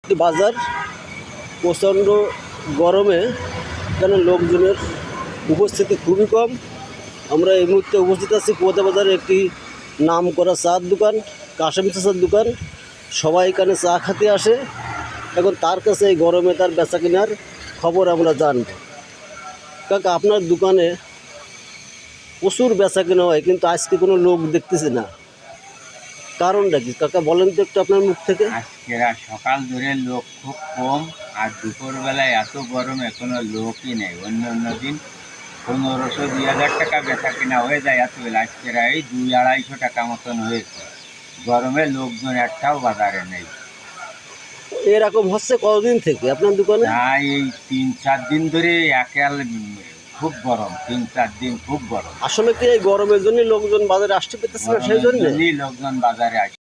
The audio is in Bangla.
বাজার প্রচণ্ড গরমে এখানে লোকজনের উপস্থিতি খুবই কম। আমরা এই মুহূর্তে উপস্থিত আছি কুয়াতে বাজারে একটি নাম করা চার দোকান, কাশেম চাচার দোকান। সবাই এখানে চা খেতে আসে। এখন তার কাছে এই গরমে তার বেচা কেনার খবর আমরা জানব। কাকা, আপনার দোকানে প্রচুর বেচা কেনা হয়, কিন্তু আজকে কোনো লোক দেখতেছি না, কারণটা কি কাকা বলেন তো একটু আপনার মুখ থেকে। আজকে সকাল ধরে লোক খুব কম, আর দুপুরবেলায় এত গরমে কোনো লোকই নেই। অন্য দিন 1500-2000 টাকা বেচা কিনা হয়ে যায়, এত আজকে এই 200-250 টাকা মতন হয়েছে। গরমে লোকজন একটাও বাজারে নেই। এরকম হচ্ছে কতদিন থেকে আপনার দোকানে? তাই এই 3-4 দিন ধরে একাল খুব গরম, 3-4 দিন খুব গরম। আসলে কি এই গরমের জন্য লোকজন বাজারে আসতে পেতেছে না, সেই জন্য লোকজন বাজারে আসে।